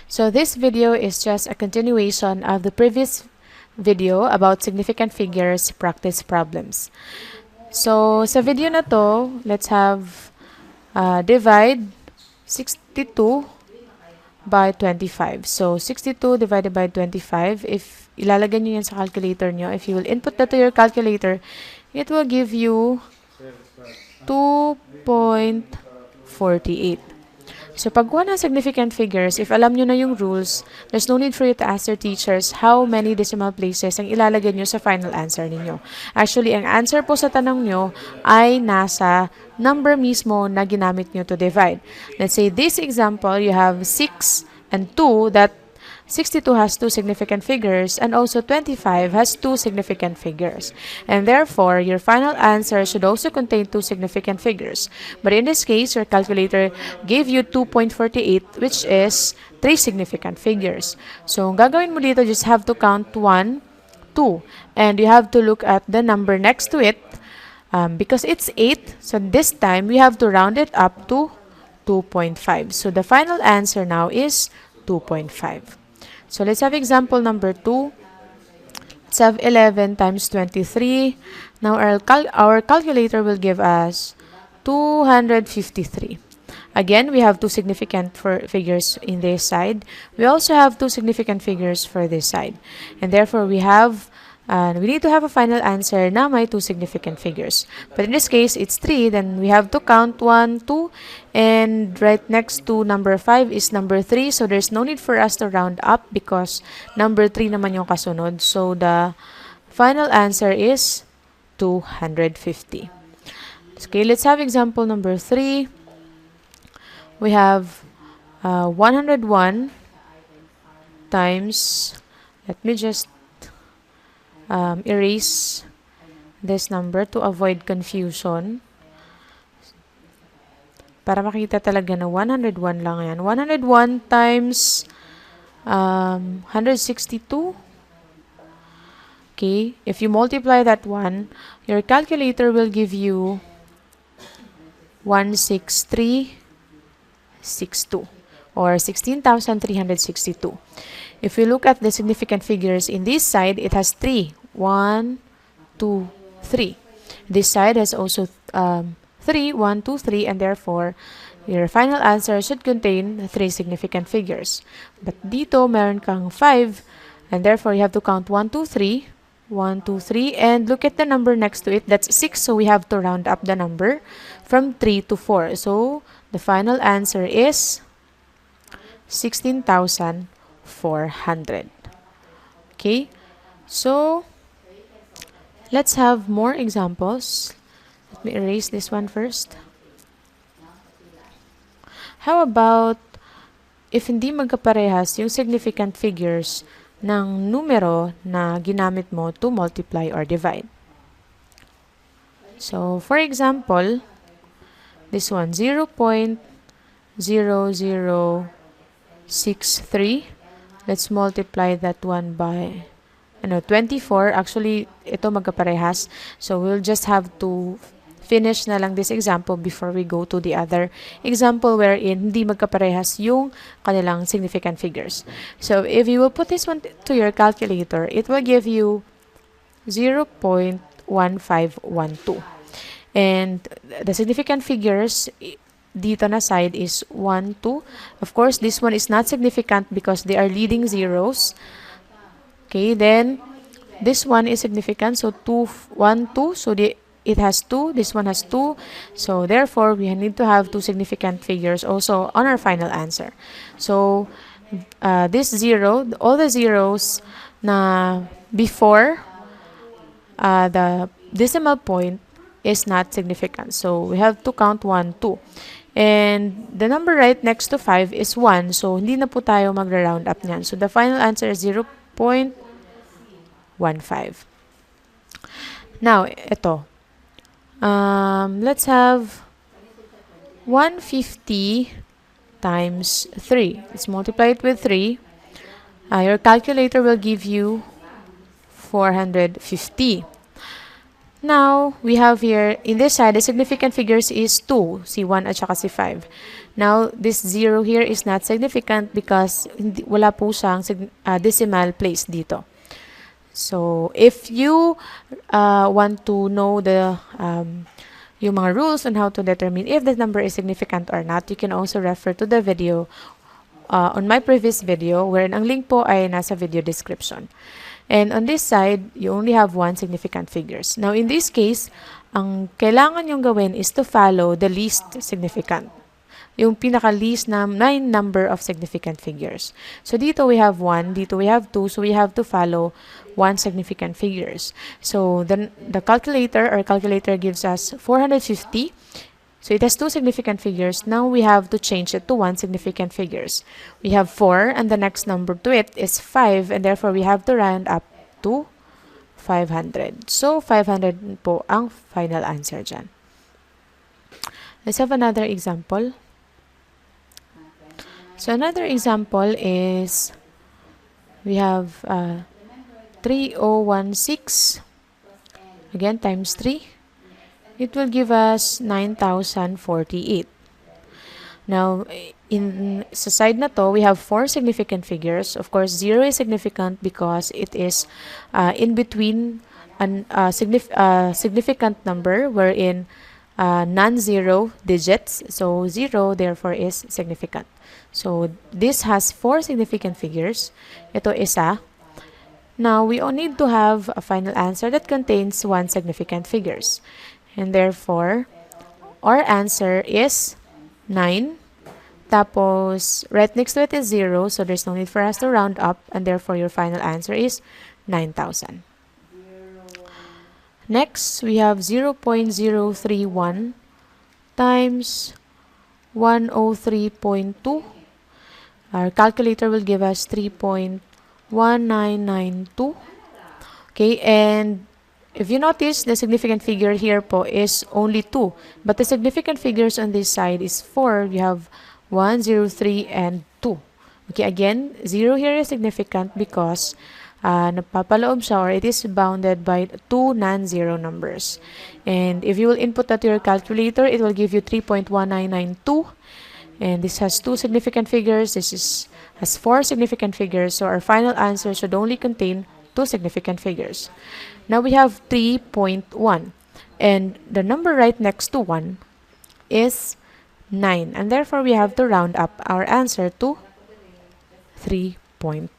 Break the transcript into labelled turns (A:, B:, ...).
A: So this video is just a continuation of the previous video about significant figures practice problems. So sa video na to, let's have divide 62 by 25. So 62 divided by 25, if ilalagay nyo yan sa calculator nyo, if you will input that to your calculator, it will give you 2.48. So, pag one has significant figures, if alam nyo na yung rules, there's no need for you to ask your teachers how many decimal places ang ilalagay nyo sa final answer ninyo. Actually, ang answer po sa tanong nyo ay nasa number mismo na ginamit nyo to divide. Let's say, this example, you have 6 and 2, that 62 has two significant figures, and also 25 has two significant figures. And therefore, your final answer should also contain two significant figures. But in this case, your calculator gave you 2.48, which is three significant figures. So, ang gagawin mo dito, just have to count 1, 2. And you have to look at the number next to it. Because it's 8, so this time, we have to round it up to 2.5. So, the final answer now is 2.5. So, let's have example number 2. Let's have 11 times 23. Now, our calculator will give us 253. Again, we have two significant figures in this side. We also have two significant figures for this side. And therefore, we need to have a final answer na may two significant figures. But in this case, it's 3. Then we have to count 1, 2. And right next to number 5 is number 3. So there's no need for us to round up because number 3 naman yung kasunod. So the final answer is 250. Okay, let's have example number 3. We have 101 times, let me just erase this number to avoid confusion. Para makita talaga na 101 lang yan. 101 times 162. Okay, if you multiply that one, your calculator will give you 16362 or 16,362. If we look at the significant figures in this side, it has 3. 1, 2, 3. This side has also 3, 1, 2, 3, and therefore, your final answer should contain 3 significant figures. But dito, meron kang 5, and therefore, you have to count 1, 2, 3, 1, 2, 3, and look at the number next to it. That's 6, so we have to round up the number from 3 to 4. So, the final answer is 16,400. Okay, so let's have more examples. Let me erase this one first. How about if hindi magkaparehas yung significant figures ng numero na ginamit mo to multiply or divide? So, for example, this one, 0.0063. Let's multiply that one by 24. Actually, ito magkaparehas. So, we'll just have to finish na lang this example before we go to the other example wherein hindi magkaparehas yung kanilang significant figures. So, if you will put this one to your calculator, it will give you 0.1512. And the significant figures dito na side is 1, 2. Of course, this one is not significant because they are leading zeros. Okay, then this one is significant. So 2, 1, 2. So it has 2. This one has 2. So therefore, we need to have two significant figures also on our final answer. So this 0, all the zeros na before the decimal point is not significant. So we have to count 1, 2. And the number right next to 5 is 1. So hindi na po tayo magra-round up niyan. So the final answer is 0.15. Now, ito. Let's have 150 times 3. Let's multiply it with 3. Your calculator will give you 450. Now, we have here, in this side, the significant figures is 2, si 1 at saka si 5. Now, this 0 here is not significant because wala po siyang decimal place dito. So, if you want to know yung mga rules on how to determine if the number is significant or not, you can also refer to the video on my previous video, wherein ang link po ay nasa video description. And on this side, you only have one significant figures. Now, in this case, ang kailangan yung gawin is to follow the least significant. Yung pinaka-least na number of significant figures. So, dito we have 1, dito we have 2, so we have to follow 1 significant figures. So, then the calculator gives us 450. So, it has 2 significant figures. Now, we have to change it to 1 significant figures. We have 4, and the next number to it is 5, and therefore, we have to round up to 500. So, 500 po ang final answer dyan. Let's have another example. So, another example is, we have 3016, again, times 3. It will give us 9,048. Now, sa side na to, we have 4 significant figures. Of course, 0 is significant because it is in between a significant number wherein non-zero digits. So, 0 therefore is significant. So, this has 4 significant figures. Ito isa. Now, we only need to have a final answer that contains 1 significant figures. And therefore, our answer is 9. Tapos, right next to it is 0, so there's no need for us to round up, and therefore, your final answer is 9,000. Next, we have 0.031 times 103.2. Our calculator will give us 3.1992. Okay, and if you notice, the significant figure here po is only 2. But the significant figures on this side is 4. We have 1, 0, 3, and 2. Okay, again, 0 here is significant because napapaloob siya, or it is bounded by 2 non-zero numbers. And if you will input that to your calculator, it will give you 3.1992. And this has 2 significant figures. This has 4 significant figures. So our final answer should only contain 2 significant figures. Now we have 3.1. And the number right next to 1 is 9. And therefore, we have to round up our answer to 3.2.